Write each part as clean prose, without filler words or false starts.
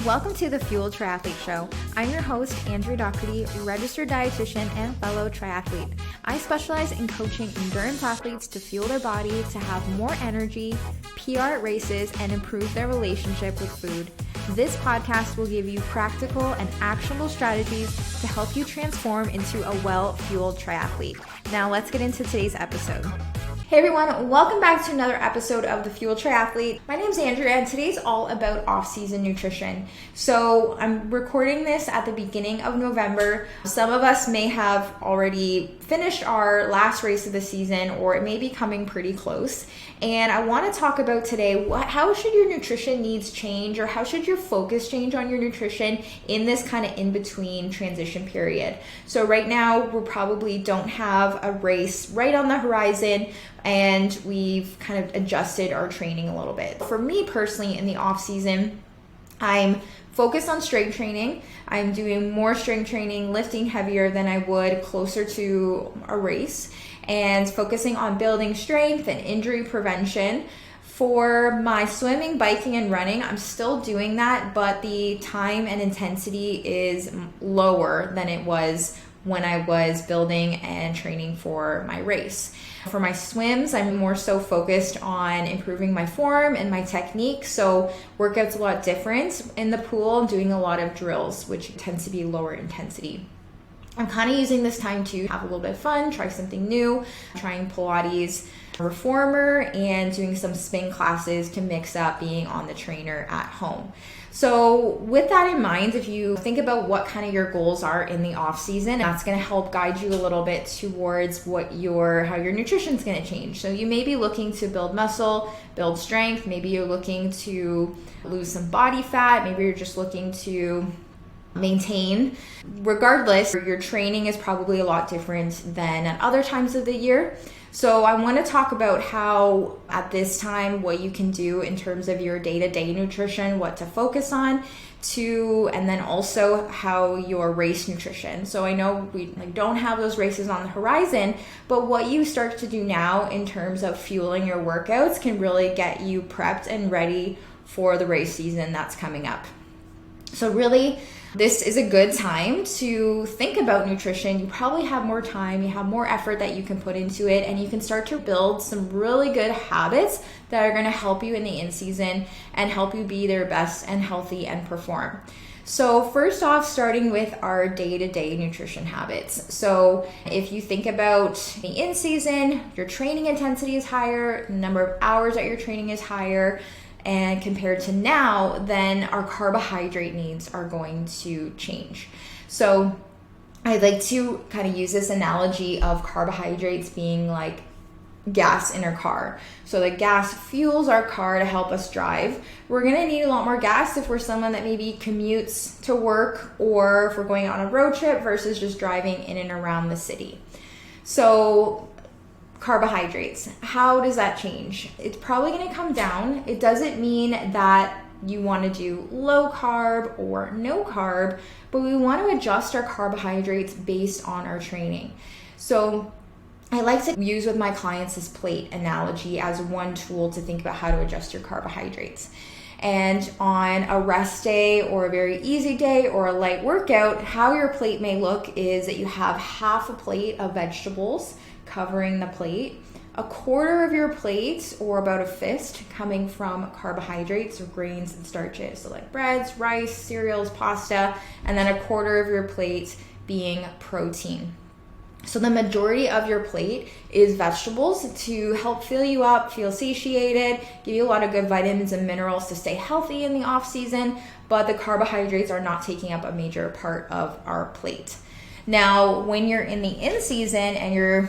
Welcome to the Fuel Triathlete Show. I'm your host, Andrea, registered dietitian and fellow triathlete. I specialize in coaching endurance athletes to fuel their body to have more energy, PR at races, and improve their relationship with food. This podcast will give you practical and actionable strategies to help you transform into a well-fueled triathlete. Now let's get into today's episode. Hey everyone, welcome back to another episode of the Fuel Triathlete. My name's Andrea and today's all about off-season nutrition. So I'm recording this at the beginning of November. Some of us may have already finished our last race of the season, or it may be coming pretty close. And I want to talk about today, how should your nutrition needs change, or how should your focus change on your nutrition in this kind of in-between transition period. So right now, we probably don't have a race right on the horizon, and we've kind of adjusted our training a little bit. For me personally, in the off season, I'm focused on strength training. I'm doing more strength training, lifting heavier than I would closer to a race, and focusing on building strength and injury prevention. For my swimming, biking, and running, I'm still doing that, but the time and intensity is lower than it was when I was building and training for my race. For my swims, I'm more so focused on improving my form and my technique. So workouts a lot different. In the pool, I'm doing a lot of drills, which tends to be lower intensity. I'm kind of using this time to have a little bit of fun, try something new, trying Pilates reformer, and doing some spin classes to mix up being on the trainer at home. So with that in mind, if you think about what kind of your goals are in the off season, that's going to help guide you a little bit towards how your nutrition's going to change. So you may be looking to build muscle, build strength. Maybe you're looking to lose some body fat. Maybe you're just looking to maintain. Regardless, your training is probably a lot different than at other times of the year. So I want to talk about how at this time, what you can do in terms of your day-to-day nutrition, what to focus on, and then also how your race nutrition. So I know we don't have those races on the horizon, but what you start to do now in terms of fueling your workouts can really get you prepped and ready for the race season that's coming up. So really, this is a good time to think about nutrition. You probably have more time, you have more effort that you can put into it, and you can start to build some really good habits that are going to help you in the in-season and help you be their best and healthy and perform. So first off, starting with our day-to-day nutrition habits. So if you think about the in-season, your training intensity is higher, the number of hours that you're training is higher, and compared to now, then our carbohydrate needs are going to change. So I like to kind of use this analogy of carbohydrates being like gas in our car. So the gas fuels our car to help us drive. We're going to need a lot more gas if we're someone that maybe commutes to work, or if we're going on a road trip versus just driving in and around the city. So carbohydrates, how does that change? It's probably going to come down. It doesn't mean that you want to do low carb or no carb, but we want to adjust our carbohydrates based on our training. So I like to use with my clients this plate analogy as one tool to think about how to adjust your carbohydrates. And on a rest day or a very easy day or a light workout, how your plate may look is that you have half a plate of vegetables covering the plate, a quarter of your plate or about a fist coming from carbohydrates or grains and starches, so like breads, rice, cereals, pasta, and then a quarter of your plate being protein. So the majority of your plate is vegetables to help fill you up, feel satiated, give you a lot of good vitamins and minerals to stay healthy in the off season, but the carbohydrates are not taking up a major part of our plate. Now, when you're in the in season and you're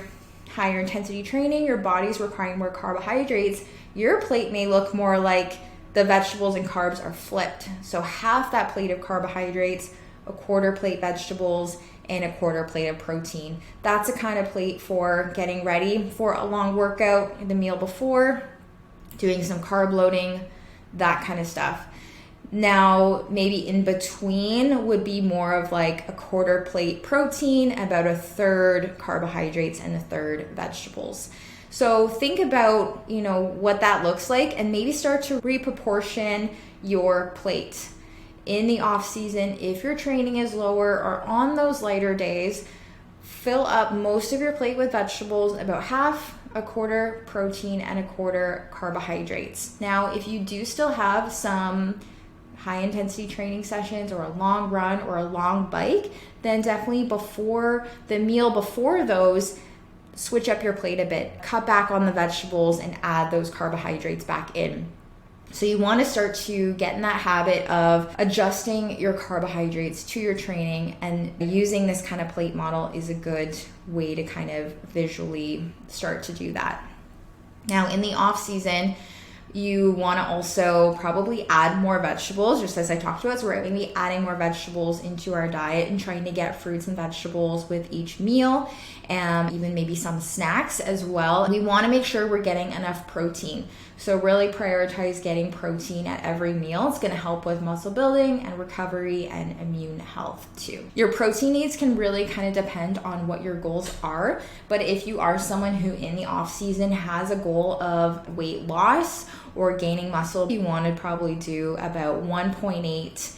higher intensity training, your body's requiring more carbohydrates, your plate may look more like the vegetables and carbs are flipped. So half that plate of carbohydrates, a quarter plate vegetables, and a quarter plate of protein. That's a kind of plate for getting ready for a long workout, the meal before, doing some carb loading, that kind of stuff. Now, maybe in between would be more of like a quarter plate protein, about a third carbohydrates, and a third vegetables. So think about, what that looks like, and maybe start to reproportion your plate. in the off season, if your training is lower or on those lighter days, fill up most of your plate with vegetables, about half, a quarter protein, and a quarter carbohydrates. Now, if you do still have some high intensity training sessions or a long run or a long bike, then definitely before the meal, before those, switch up your plate a bit, cut back on the vegetables and add those carbohydrates back in. So you want to start to get in that habit of adjusting your carbohydrates to your training, and using this kind of plate model is a good way to kind of visually start to do that. Now in the off season, you want to also probably add more vegetables, just as I talked about. So we're going to be adding more vegetables into our diet and trying to get fruits and vegetables with each meal, and even maybe some snacks as well. We want to make sure we're getting enough protein. So really prioritize getting protein at every meal. It's going to help with muscle building and recovery and immune health too. Your protein needs can really kind of depend on what your goals are. But if you are someone who in the off season has a goal of weight loss or gaining muscle, you want to probably do about 1.8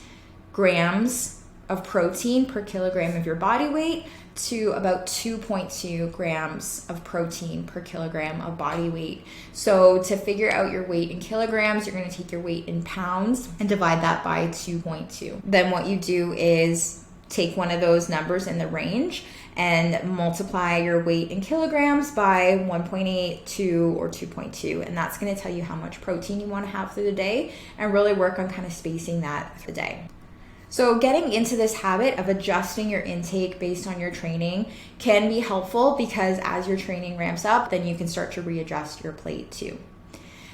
grams of protein per kilogram of your body weight to about 2.2 grams of protein per kilogram of body weight. So to figure out your weight in kilograms, you're going to take your weight in pounds and divide that by 2.2. Then what you do is take one of those numbers in the range and multiply your weight in kilograms by 1.8, 2, or 2.2. And that's going to tell you how much protein you want to have through the day, and really work on kind of spacing that through the day. So getting into this habit of adjusting your intake based on your training can be helpful, because as your training ramps up, then you can start to readjust your plate too.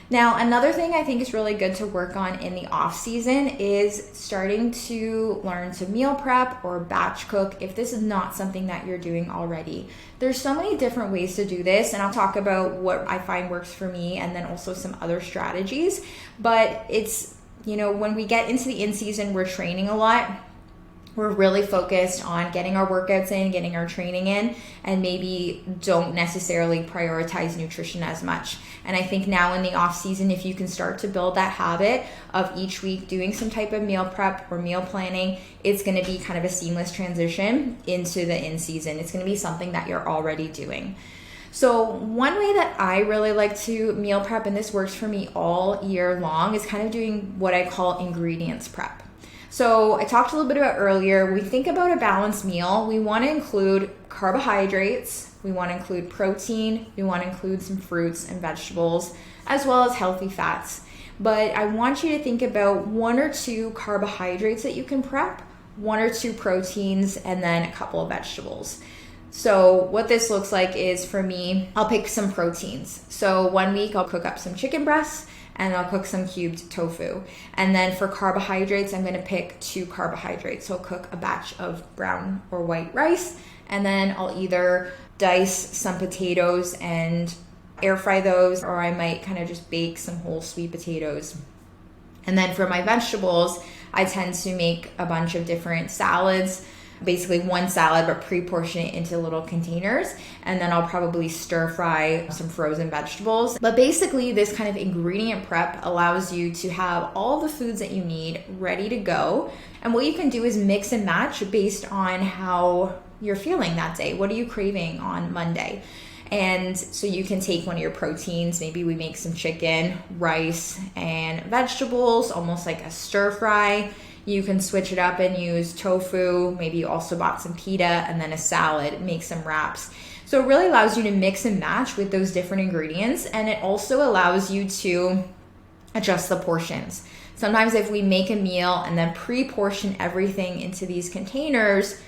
Now, another thing I think is really good to work on in the off season is starting to learn to meal prep or batch cook if this is not something that you're doing already. There's so many different ways to do this, and I'll talk about what I find works for me and then also some other strategies. But it's, when we get into the in-season, we're training a lot. We're really focused on getting our workouts in, getting our training in, and maybe don't necessarily prioritize nutrition as much. And I think now in the off season, if you can start to build that habit of each week doing some type of meal prep or meal planning, it's going to be kind of a seamless transition into the in-season. It's going to be something that you're already doing. So one way that I really like to meal prep, and this works for me all year long, is kind of doing what I call ingredients prep. So I talked a little bit about earlier, when we think about a balanced meal, we want to include carbohydrates, we want to include protein, we want to include some fruits and vegetables, as well as healthy fats. But I want you to think about 1 or 2 carbohydrates that you can prep, 1 or 2 proteins, and then a couple of vegetables. So what this looks like is, for me, I'll pick some proteins. So one week I'll cook up some chicken breasts and I'll cook some cubed tofu. And then for carbohydrates, I'm going to pick 2 carbohydrates. So I'll cook a batch of brown or white rice, and then I'll either dice some potatoes and air fry those, or I might kind of just bake some whole sweet potatoes. And then for my vegetables, I tend to make a bunch of different salads, basically one salad, but pre-portion it into little containers. And then I'll probably stir fry some frozen vegetables. But basically this kind of ingredient prep allows you to have all the foods that you need ready to go. And what you can do is mix and match based on how you're feeling that day. What are you craving on Monday? And so you can take one of your proteins, maybe we make some chicken, rice, and vegetables, almost like a stir fry. You can switch it up and use tofu, maybe you also bought some pita, and then a salad, make some wraps. So it really allows you to mix and match with those different ingredients, and it also allows you to adjust the portions. Sometimes if we make a meal and then pre-portion everything into these containers,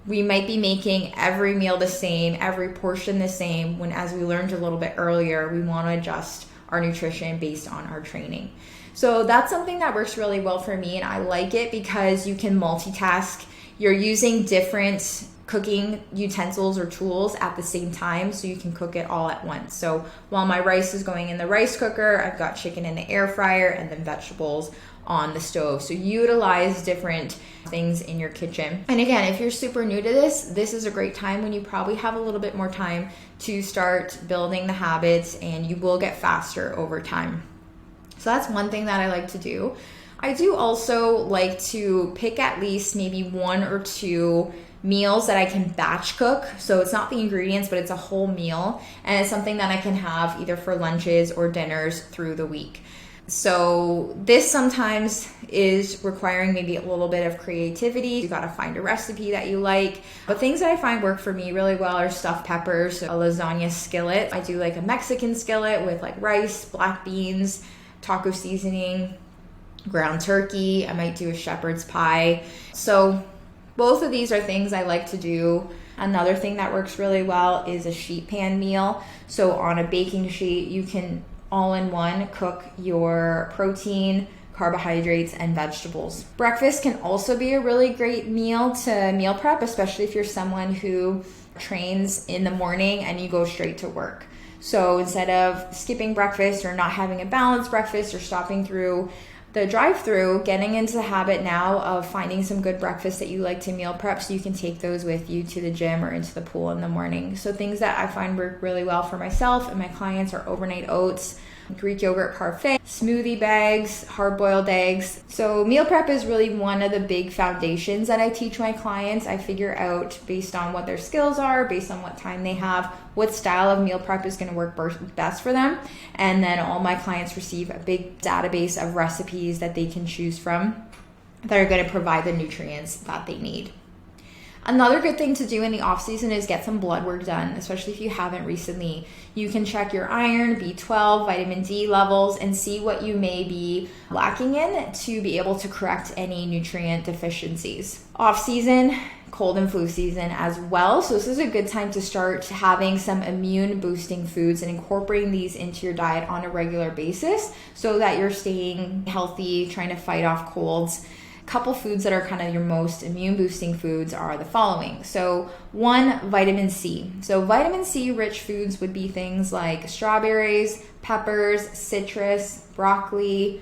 we might be making every meal the same, every portion the same, when, as we learned a little bit earlier, we want to adjust our nutrition based on our training. So that's something that works really well for me, and I like it because you can multitask. You're using different cooking utensils or tools at the same time, so you can cook it all at once. So while my rice is going in the rice cooker, I've got chicken in the air fryer and then vegetables on the stove. So utilize different things in your kitchen. And again, if you're super new to this is a great time when you probably have a little bit more time to start building the habits, and you will get faster over time. So that's one thing that I like to do. I do also like to pick at least maybe 1 or 2 meals that I can batch cook. So it's not the ingredients, but it's a whole meal. And it's something that I can have either for lunches or dinners through the week. So this sometimes is requiring maybe a little bit of creativity. You got to find a recipe that you like. But things that I find work for me really well are stuffed peppers, so a lasagna skillet. I do like a Mexican skillet with like rice, black beans, taco seasoning, ground turkey. I might do a shepherd's pie. So both of these are things I like to do. Another thing that works really well is a sheet pan meal. So on a baking sheet, you can all-in-one cook your protein, carbohydrates, and vegetables. Breakfast can also be a really great meal to meal prep, especially if you're someone who trains in the morning and you go straight to work. So instead of skipping breakfast or not having a balanced breakfast or stopping through the drive-through, getting into the habit now of finding some good breakfast that you like to meal prep so you can take those with you to the gym or into the pool in the morning. So things that I find work really well for myself and my clients are overnight oats, Greek yogurt parfait, smoothie bags, hard-boiled eggs. So meal prep is really one of the big foundations that I teach my clients. I figure out based on what their skills are, based on what time they have, what style of meal prep is going to work best for them. And then all my clients receive a big database of recipes that they can choose from that are going to provide the nutrients that they need. Another good thing to do in the off season is get some blood work done, especially if you haven't recently. You can check your iron, B12, vitamin D levels, and see what you may be lacking in to be able to correct any nutrient deficiencies. Off season, cold and flu season as well. So this is a good time to start having some immune boosting foods and incorporating these into your diet on a regular basis so that you're staying healthy, trying to fight off colds. Couple foods that are kind of your most immune boosting foods are the following. So 1, vitamin C. So vitamin C rich foods would be things like strawberries, peppers, citrus, broccoli,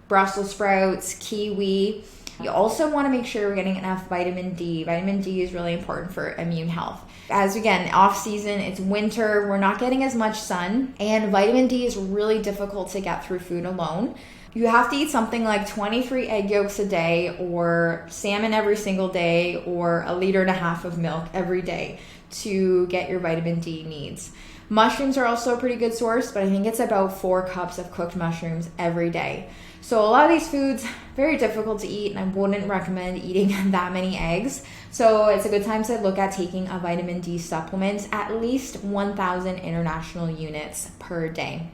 Brussels sprouts, kiwi. You also want to make sure we're getting enough vitamin D. Vitamin D is really important for immune health. As again, off season, it's winter, we're not getting as much sun, and vitamin D is really difficult to get through food alone. You have to eat something like 23 egg yolks a day or salmon every single day or 1.5 liters of milk every day to get your vitamin D needs. Mushrooms are also a pretty good source, but I think it's about 4 cups of cooked mushrooms every day. So a lot of these foods, very difficult to eat, and I wouldn't recommend eating that many eggs. So it's a good time to look at taking a vitamin D supplement, at least 1,000 international units per day.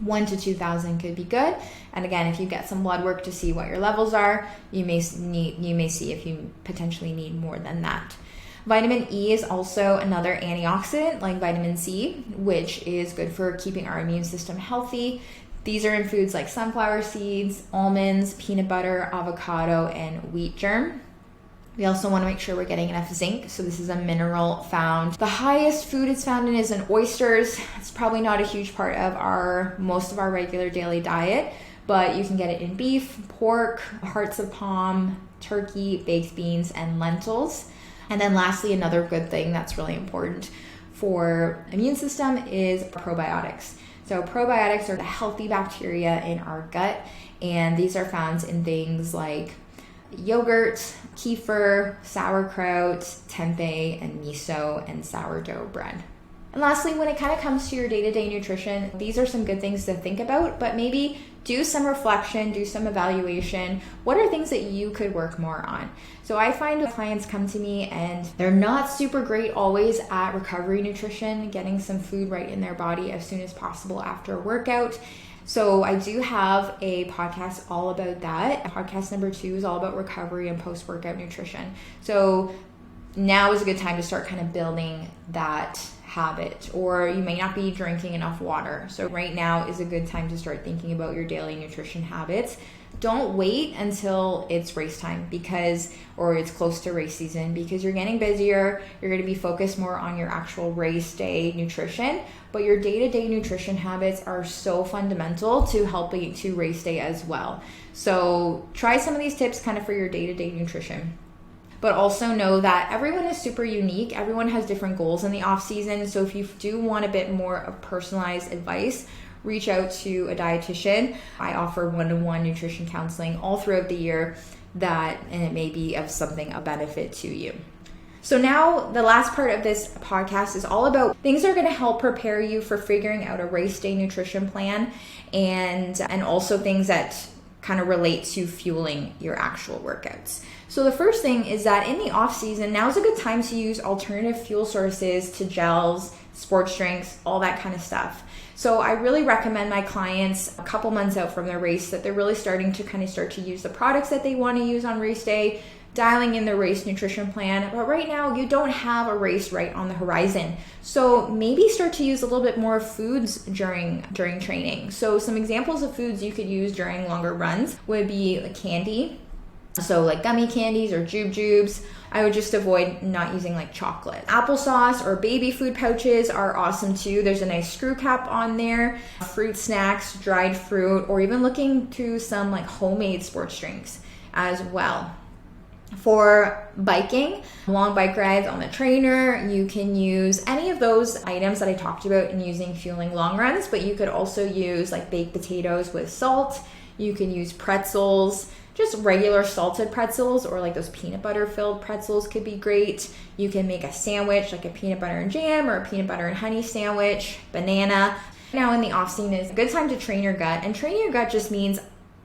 1 to 2,000 could be good. And again, if you get some blood work to see what your levels are, you may see if you potentially need more than that. Vitamin E is also another antioxidant like vitamin C, which is good for keeping our immune system healthy. These are in foods like sunflower seeds, almonds, peanut butter, avocado, and wheat germ. We also want to make sure we're getting enough zinc. So this is a mineral found. The highest food it's found in is in oysters. It's probably not a huge part of most of our regular daily diet, but you can get it in beef, pork, hearts of palm, turkey, baked beans, and lentils. And then lastly, another good thing that's really important for immune system is probiotics. So probiotics are the healthy bacteria in our gut, and these are found in things like yogurt, kefir, sauerkraut, tempeh, and miso, and sourdough bread. And lastly, when it kind of comes to your day-to-day nutrition, these are some good things to think about, but maybe do some reflection, do some evaluation. What are things that you could work more on? So I find clients come to me and they're not super great always at recovery nutrition, getting some food right in their body as soon as possible after a workout. So I do have a podcast all about that. Podcast number 2 is all about recovery and post-workout nutrition. So now is a good time to start kind of building that habit, or you may not be drinking enough water. So right now is a good time to start thinking about your daily nutrition habits. Don't wait until it's race time or it's close to race season, because you're getting busier. You're going to be focused more on your actual race day nutrition, but your day-to-day nutrition habits are so fundamental to helping to race day as well. So try some of these tips kind of for your day-to-day nutrition. But also know that everyone is super unique. Everyone has different goals in the off season. So if you do want a bit more of personalized advice, reach out to a dietitian. I offer one-to-one nutrition counseling all throughout the year and it may be of something of benefit to you. So now the last part of this podcast is all about things that are going to help prepare you for figuring out a race day nutrition plan and also things that kind of relate to fueling your actual workouts. So the first thing is that in the off season, now is a good time to use alternative fuel sources to gels, sports drinks, all that kind of stuff. So I really recommend my clients a couple months out from their race that they're really starting to use the products that they want to use on race day, dialing in the race nutrition plan. But right now you don't have a race right on the horizon. So maybe start to use a little bit more foods during training. So some examples of foods you could use during longer runs would be like candy. So like gummy candies or jubes. I would just avoid not using like chocolate. Applesauce or baby food pouches are awesome too. There's a nice screw cap on there. Fruit snacks, dried fruit, or even looking to some like homemade sports drinks as well. For biking, long bike rides on the trainer, you can use any of those items that I talked about in using fueling long runs, but you could also use like baked potatoes with salt. You can use pretzels, just regular salted pretzels, or like those peanut butter filled pretzels could be great. You can make a sandwich, like a peanut butter and jam or a peanut butter and honey sandwich, banana. Now in the off season is a good time to train your gut, and training your gut just means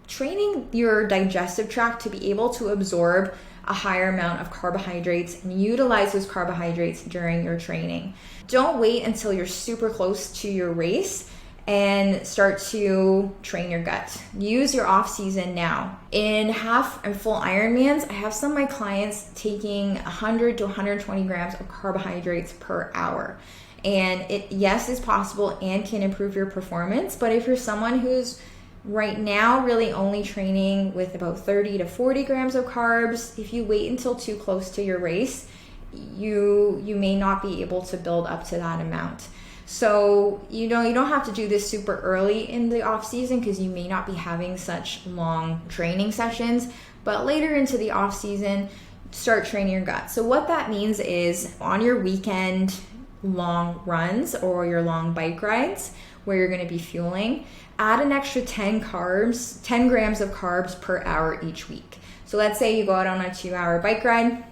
training your digestive tract to be able to absorb a higher amount of carbohydrates and utilize those carbohydrates during your training. Don't wait until you're super close to your race and start to train your gut. Use your off season now. In half and full Ironmans, I have some of my clients taking 100 to 120 grams of carbohydrates per hour. And it, yes, is possible and can improve your performance, but if you're someone who's right now really only training with about 30 to 40 grams of carbs, if you wait until too close to your race, you may not be able to build up to that amount. So you don't have to do this super early in the off season because you may not be having such long training sessions, but later into the off season, start training your gut. So what that means is on your weekend long runs or your long bike rides where you're going to be fueling, add an extra 10 grams of carbs per hour each week. So let's say you go out on a 2-hour bike ride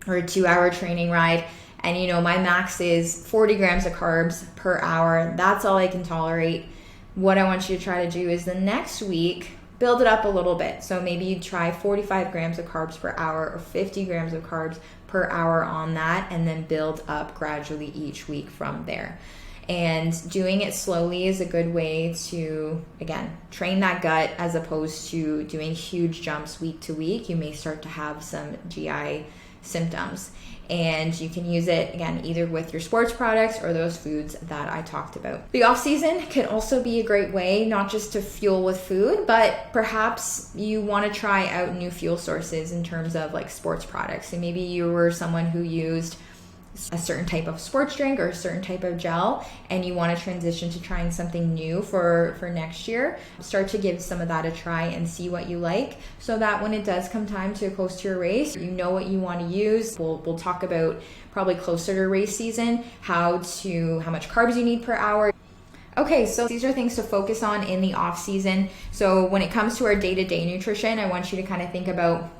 or a 2-hour training ride, and my max is 40 grams of carbs per hour. That's all I can tolerate. What I want you to try to do is the next week, build it up a little bit. So maybe you try 45 grams of carbs per hour or 50 grams of carbs per hour on that, and then build up gradually each week from there. And doing it slowly is a good way to, again, train that gut as opposed to doing huge jumps week to week. You may start to have some GI symptoms. And you can use it, again, either with your sports products or those foods that I talked about. The off season can also be a great way, not just to fuel with food, but perhaps you want to try out new fuel sources in terms of like sports products. So maybe you were someone who used a certain type of sports drink or a certain type of gel, and you want to transition to trying something new for next year. Start to give some of that a try and see what you like, so that when it does come time to close to your race, you know what you want to use. We'll talk about probably closer to race season, how much carbs you need per hour. Okay, so these are things to focus on in the off season. So when it comes to our day-to-day nutrition, I want you to kind of think about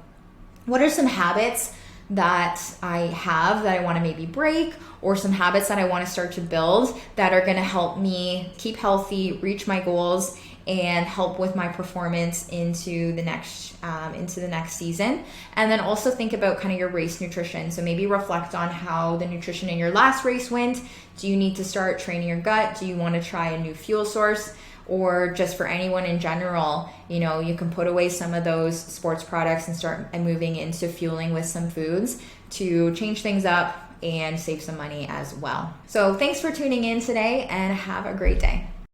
what are some habits that I have that I want to maybe break, or some habits that I want to start to build that are going to help me keep healthy, reach my goals, and help with my performance into the next season. And then also think about kind of your race nutrition. So maybe reflect on how the nutrition in your last race went. Do you need to start training your gut? Do you want to try a new fuel source? Or just for anyone in general, you can put away some of those sports products and start moving into fueling with some foods to change things up and save some money as well. So thanks for tuning in today, and have a great day.